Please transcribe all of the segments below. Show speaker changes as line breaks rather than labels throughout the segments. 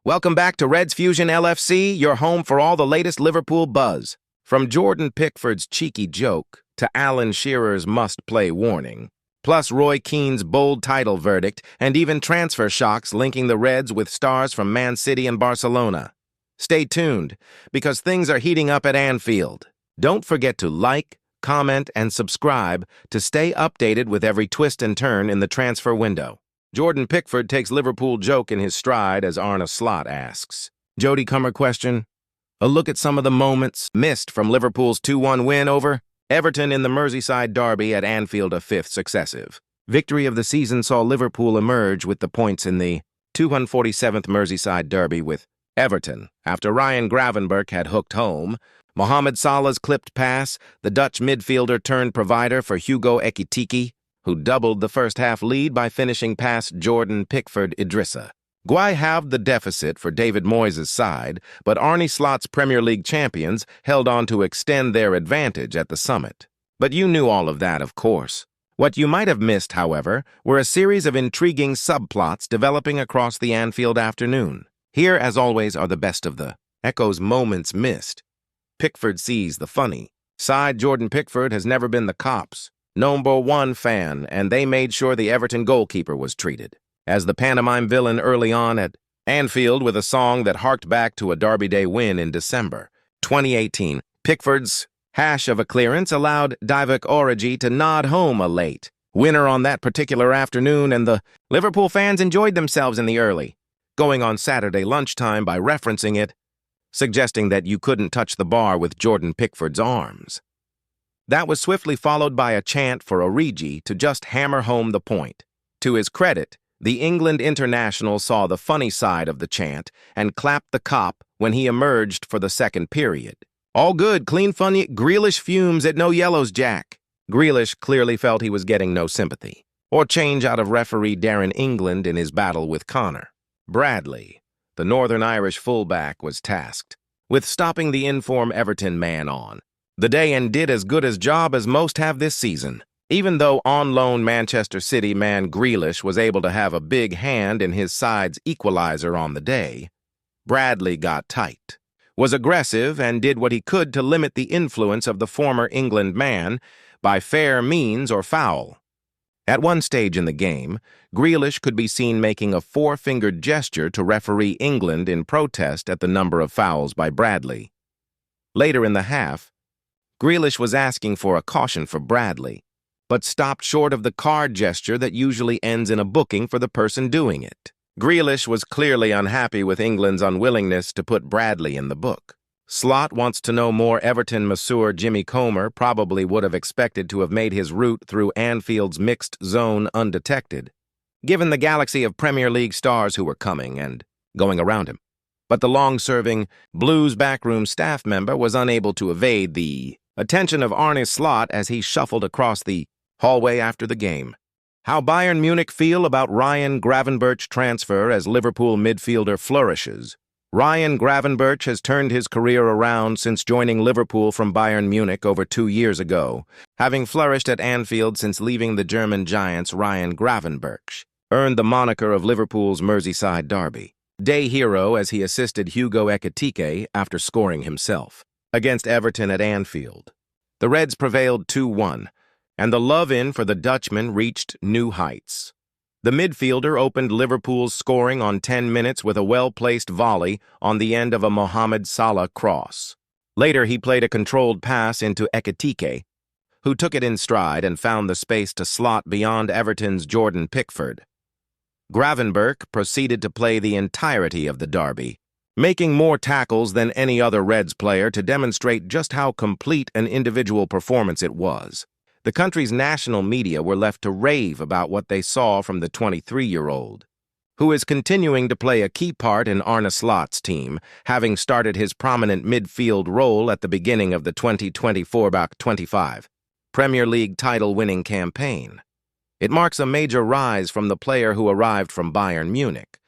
Welcome back to Reds Fusion LFC, your home for all the latest Liverpool buzz. From Jordan Pickford's cheeky joke to Alan Shearer's must-play warning, plus Roy Keane's bold title verdict, and even transfer shocks linking the Reds with stars from Man City and Barcelona. Stay tuned, because things are heating up at Anfield. Don't forget to like, comment, and subscribe to stay updated with every twist and turn in the transfer window. Jordan Pickford takes Liverpool joke in his stride as Arne Slot asks. Jodie Comer question. A look at some of the moments missed from Liverpool's 2-1 win over Everton in the Merseyside derby at Anfield, a fifth successive victory of the season, saw Liverpool emerge with the points in the 247th Merseyside derby with Everton after Ryan Gravenberch had hooked home. Mohamed Salah's clipped pass, the Dutch midfielder turned provider for Hugo Ekitike, who doubled the first-half lead by finishing past Jordan Pickford Idrissa. Guehi halved the deficit for David Moyes' side, but Arne Slot's Premier League champions held on to extend their advantage at the summit. But you knew all of that, of course. What you might have missed, however, were a series of intriguing subplots developing across the Anfield afternoon. Here, as always, are the best of the Echo's moments missed. Pickford sees the funny. Side Jordan Pickford has never been the cops. Number one fan, and they made sure the Everton goalkeeper was treated as the pantomime villain early on at Anfield with a song that harked back to a Derby Day win in December 2018. Pickford's hash of a clearance allowed Divock Origi to nod home a late winner on that particular afternoon, and the Liverpool fans enjoyed themselves in the early, going on Saturday lunchtime by referencing it, suggesting that you couldn't touch the bar with Jordan Pickford's arms. That was swiftly followed by a chant for Origi to just hammer home the point. To his credit, the England international saw the funny side of the chant and clapped the cop when he emerged for the second period. All good, clean funny. Grealish fumes at no yellows, Jack. Grealish clearly felt he was getting no sympathy or change out of referee Darren England in his battle with Connor. Bradley, the Northern Irish fullback, was tasked with stopping the in-form Everton man on the day and did as good a job as most have this season. Even though on-loan Manchester City man Grealish was able to have a big hand in his side's equalizer on the day, Bradley got tight, was aggressive, and did what he could to limit the influence of the former England man by fair means or foul. At one stage in the game, Grealish could be seen making a four-fingered gesture to referee England in protest at the number of fouls by Bradley. Later in the half, Grealish was asking for a caution for Bradley, but stopped short of the card gesture that usually ends in a booking for the person doing it. Grealish was clearly unhappy with England's unwillingness to put Bradley in the book. Slot wants to know more. Everton masseur Jodie Comer probably would have expected to have made his route through Anfield's mixed zone undetected, given the galaxy of Premier League stars who were coming and going around him. But the long-serving Blues backroom staff member was unable to evade the attention of Arne Slot as he shuffled across the hallway after the game. How Bayern Munich feel about Ryan Gravenberch transfer as Liverpool midfielder flourishes. Ryan Gravenberch has turned his career around since joining Liverpool from Bayern Munich over 2 years ago, having flourished at Anfield since leaving the German giants. Ryan Gravenberch earned the moniker of Liverpool's Merseyside derby day hero as he assisted Hugo Ekitike after scoring himself against Everton at Anfield. The Reds prevailed 2-1, and the love-in for the Dutchman reached new heights. The midfielder opened Liverpool's scoring on 10 minutes with a well-placed volley on the end of a Mohamed Salah cross. Later, he played a controlled pass into Ekitike, who took it in stride and found the space to slot beyond Everton's Jordan Pickford. Gravenberch proceeded to play the entirety of the derby, making more tackles than any other Reds player to demonstrate just how complete an individual performance it was. The country's national media were left to rave about what they saw from the 23-year-old, who is continuing to play a key part in Arne Slot's team, having started his prominent midfield role at the beginning of the 2024-25 Premier League title-winning campaign. It marks a major rise from the player who arrived from Bayern Munich,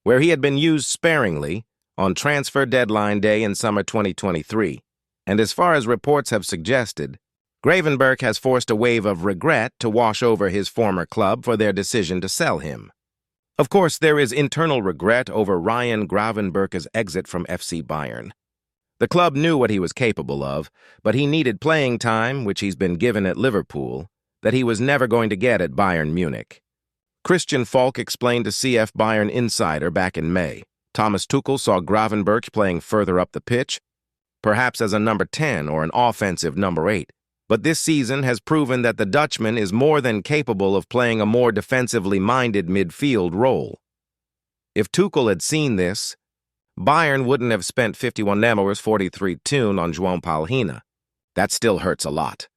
where he had been used sparingly on transfer deadline day in summer 2023, and as far as reports have suggested, Gravenberch has forced a wave of regret to wash over his former club for their decision to sell him. Of course, there is internal regret over Ryan Gravenberch's exit from FC Bayern. The club knew what he was capable of, but he needed playing time, which he's been given at Liverpool, that he was never going to get at Bayern Munich. Christian Falk explained to CF Bayern Insider back in May. Thomas Tuchel saw Gravenberch playing further up the pitch, perhaps as a number 10 or an offensive number 8. But this season has proven that the Dutchman is more than capable of playing a more defensively minded midfield role. If Tuchel had seen this, Bayern wouldn't have spent 51 Nemers 43 tune on João Palhinha. That still hurts a lot.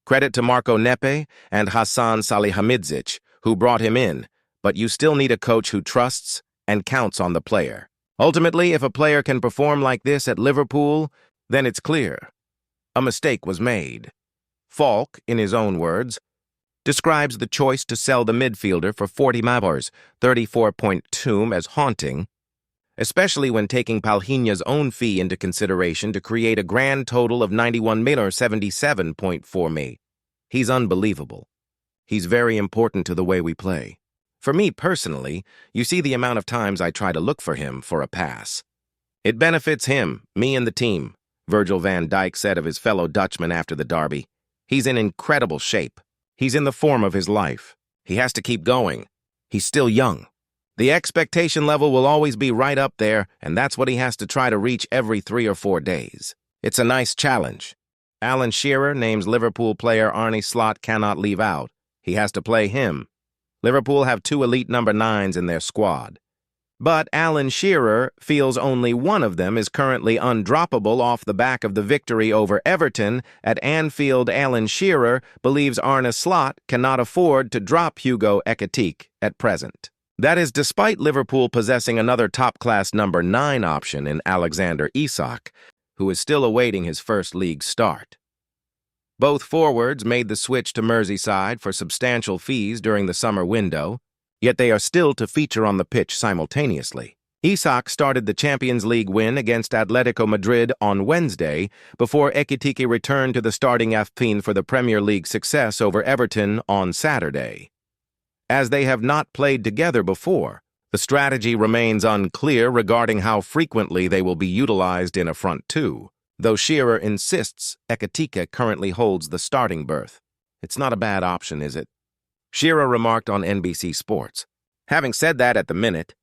Credit to Marco Nepe and Hassan Salihamidzic, who brought him in, but you still need a coach who trusts and counts on the player. Ultimately, if a player can perform like this at Liverpool, then it's clear a mistake was made. Falk, in his own words, describes the choice to sell the midfielder for 40 Mavors, 34.2 as haunting, especially when taking Palhinha's own fee into consideration to create a grand total of 91 Miller 77.4 me. He's unbelievable. He's very important to the way we play. For me personally, you see the amount of times I try to look for him for a pass. It benefits him, me and the team, Virgil van Dijk said of his fellow Dutchman after the derby. He's in incredible shape. He's in the form of his life. He has to keep going. He's still young. The expectation level will always be right up there, and that's what he has to try to reach every 3 or 4 days. It's a nice challenge. Alan Shearer names Liverpool player Arne Slot cannot leave out. He has to play him. Liverpool have 2 elite number 9s in their squad. But Alan Shearer feels only one of them is currently undroppable off the back of the victory over Everton at Anfield. Alan Shearer believes Arne Slot cannot afford to drop Hugo Ekitike at present. That is despite Liverpool possessing another top-class number 9 option in Alexander Isak, who is still awaiting his first league start. Both forwards made the switch to Merseyside for substantial fees during the summer window, yet they are still to feature on the pitch simultaneously. Isak started the Champions League win against Atletico Madrid on Wednesday before Ekitike returned to the starting 11 for the Premier League success over Everton on Saturday. As they have not played together before, the strategy remains unclear regarding how frequently they will be utilized in a front 2, though Shearer insists Ekitike currently holds the starting berth. It's not a bad option, is it? Shearer remarked on NBC Sports. Having said that at the minute,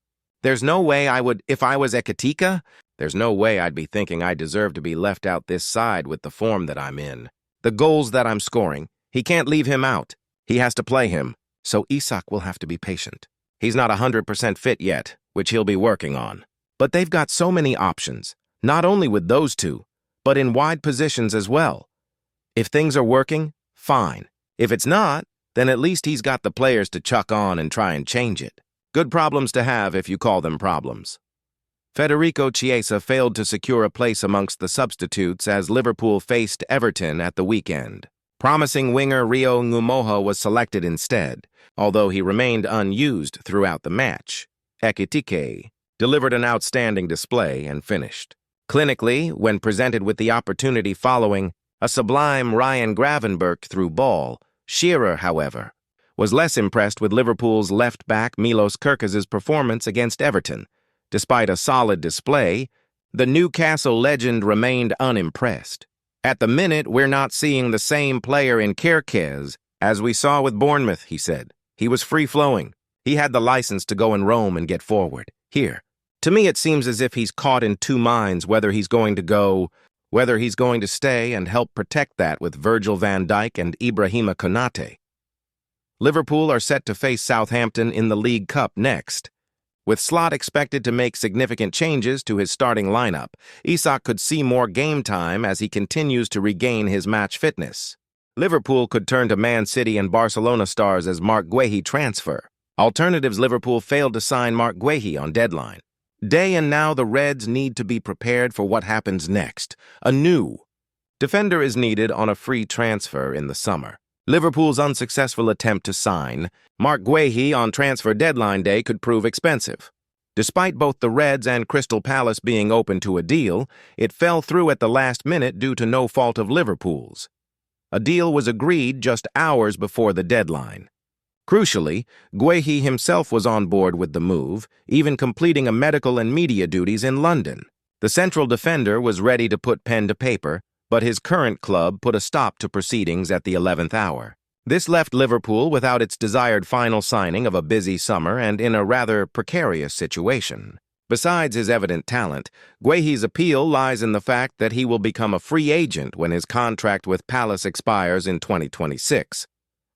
there's no way I would, if I was Ekitike, there's no way I'd be thinking I deserve to be left out this side with the form that I'm in. The goals that I'm scoring, he can't leave him out. He has to play him, so Isak will have to be patient. He's not 100% fit yet, which he'll be working on. But they've got so many options, not only with those two, but in wide positions as well. If things are working, fine. If it's not, then at least he's got the players to chuck on and try and change it. Good problems to have if you call them problems. Federico Chiesa failed to secure a place amongst the substitutes as Liverpool faced Everton at the weekend. Promising winger Rio Ngumoha was selected instead, although he remained unused throughout the match. Ekitike delivered an outstanding display and finished. Clinically, when presented with the opportunity following a sublime Ryan Gravenberch through ball, Shearer, however, was less impressed with Liverpool's left-back Milos Kerkez's performance against Everton. Despite a solid display, the Newcastle legend remained unimpressed. At the minute, we're not seeing the same player in Kerkez as we saw with Bournemouth, he said. He was free-flowing. He had the license to go and roam and get forward. Here, to me it seems as if he's caught in 2 minds whether he's going to stay and help protect that with Virgil van Dijk and Ibrahima Konate. Liverpool are set to face Southampton in the League Cup next. With Slot expected to make significant changes to his starting lineup, Isak could see more game time as he continues to regain his match fitness. Liverpool could turn to Man City and Barcelona stars as Marc Guehi transfer. Alternatives: Liverpool failed to sign Marc Guehi on deadline day, and now the Reds need to be prepared for what happens next. A new defender is needed on a free transfer in the summer. Liverpool's unsuccessful attempt to sign Marc Guehi on transfer deadline day could prove expensive. Despite both the Reds and Crystal Palace being open to a deal, it fell through at the last minute due to no fault of Liverpool's. A deal was agreed just hours before the deadline. Crucially, Guehi himself was on board with the move, even completing a medical and media duties in London. The central defender was ready to put pen to paper, but his current club put a stop to proceedings at the 11th hour. This left Liverpool without its desired final signing of a busy summer and in a rather precarious situation. Besides his evident talent, Guehi's appeal lies in the fact that he will become a free agent when his contract with Palace expires in 2026.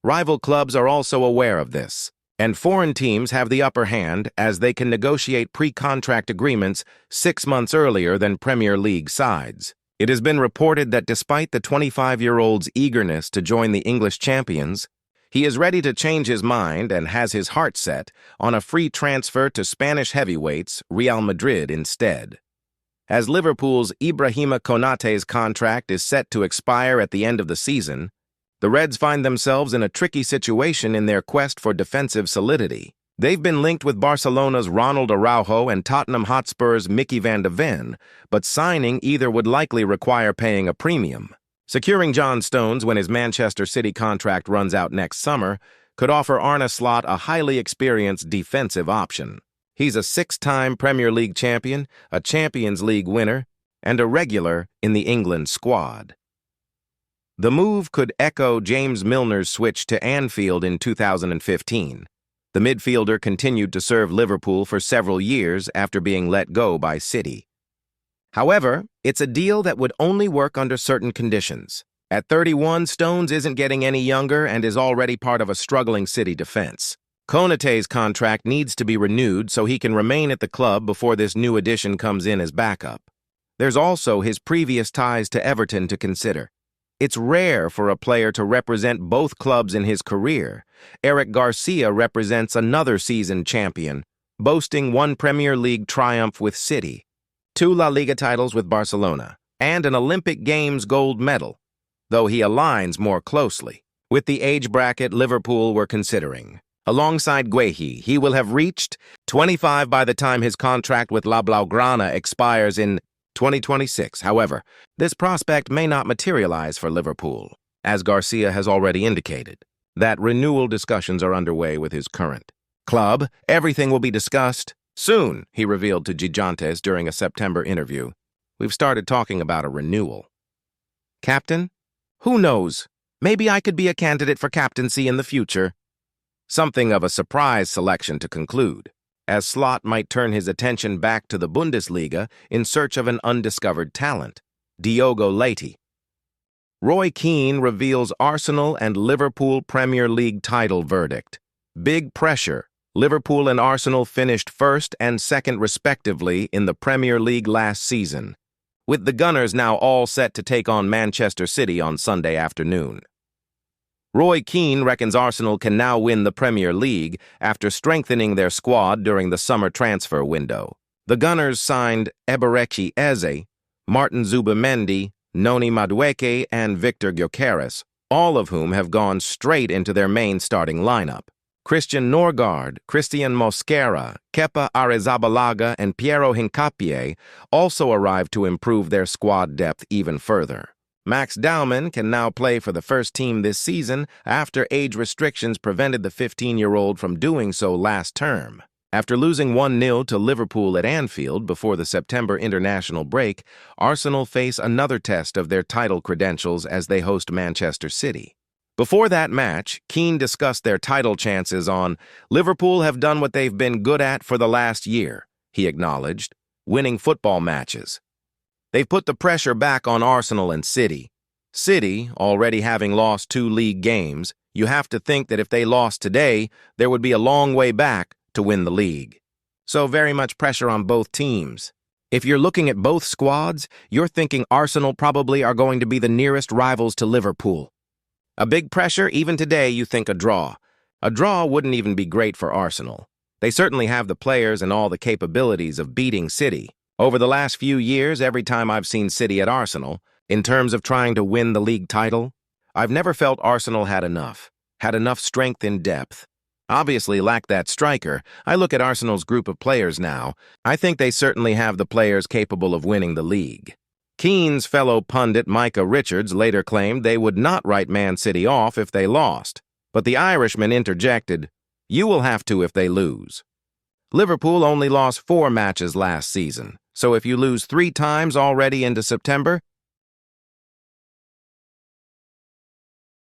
Rival clubs are also aware of this, and foreign teams have the upper hand as they can negotiate pre-contract agreements 6 months earlier than Premier League sides. It has been reported that despite the 25-year-old's eagerness to join the English champions, he is ready to change his mind and has his heart set on a free transfer to Spanish heavyweights Real Madrid instead. As Liverpool's Ibrahima Konaté's contract is set to expire at the end of the season, the Reds find themselves in a tricky situation in their quest for defensive solidity. They've been linked with Barcelona's Ronald Araujo and Tottenham Hotspur's Mickey van de Ven, but signing either would likely require paying a premium. Securing John Stones when his Manchester City contract runs out next summer could offer Arne Slot a highly experienced defensive option. He's a 6-time Premier League champion, a Champions League winner, and a regular in the England squad. The move could echo James Milner's switch to Anfield in 2015. The midfielder continued to serve Liverpool for several years after being let go by City. However, it's a deal that would only work under certain conditions. At 31, Stones isn't getting any younger and is already part of a struggling City defense. Konaté's contract needs to be renewed so he can remain at the club before this new addition comes in as backup. There's also his previous ties to Everton to consider. It's rare for a player to represent both clubs in his career. Eric Garcia represents another seasoned champion, boasting 1 Premier League triumph with City, 2 La Liga titles with Barcelona, and an Olympic Games gold medal, though he aligns more closely with the age bracket Liverpool were considering. Alongside Guehi, he will have reached 25 by the time his contract with La Blaugrana expires in 2026. However, this prospect may not materialize for Liverpool, as Garcia has already indicated that renewal discussions are underway with his current club. Everything will be discussed soon, he revealed to Gigantes during a September interview. We've started talking about a renewal. Captain? Who knows? Maybe I could be a candidate for captaincy in the future. Something of a surprise selection to conclude, as Slot might turn his attention back to the Bundesliga in search of an undiscovered talent, Diogo Leite. Roy Keane reveals Arsenal and Liverpool Premier League title verdict. Big pressure. Liverpool and Arsenal finished first and second respectively in the Premier League last season, with the Gunners now all set to take on Manchester City on Sunday afternoon. Roy Keane reckons Arsenal can now win the Premier League after strengthening their squad during the summer transfer window. The Gunners signed Eberechi Eze, Martin Zubimendi, Noni Madueke, and Victor Gyökeres, all of whom have gone straight into their main starting lineup. Christian Norgard, Christian Mosquera, Kepa Arrizabalaga, and Piero Hincapié also arrived to improve their squad depth even further. Max Daumann can now play for the first team this season after age restrictions prevented the 15-year-old from doing so last term. After losing 1-0 to Liverpool at Anfield before the September international break, Arsenal face another test of their title credentials as they host Manchester City. Before that match, Keane discussed their title chances on "Liverpool have done what they've been good at for the last year," he acknowledged, winning football matches. They've put the pressure back on Arsenal and City. City, already having lost 2 league games, you have to think that if they lost today, there would be a long way back to win the league. So very much pressure on both teams. If you're looking at both squads, you're thinking Arsenal probably are going to be the nearest rivals to Liverpool. A big pressure, even today you think a draw. A draw wouldn't even be great for Arsenal. They certainly have the players and all the capabilities of beating City. Over the last few years, every time I've seen City at Arsenal, in terms of trying to win the league title, I've never felt Arsenal had enough strength in depth. Obviously lacked that striker. I look at Arsenal's group of players now. I think they certainly have the players capable of winning the league. Keane's fellow pundit Micah Richards later claimed they would not write Man City off if they lost. But the Irishman interjected, "You will have to if they lose." Liverpool only lost 4 matches last season, so if you lose 3 times already into September,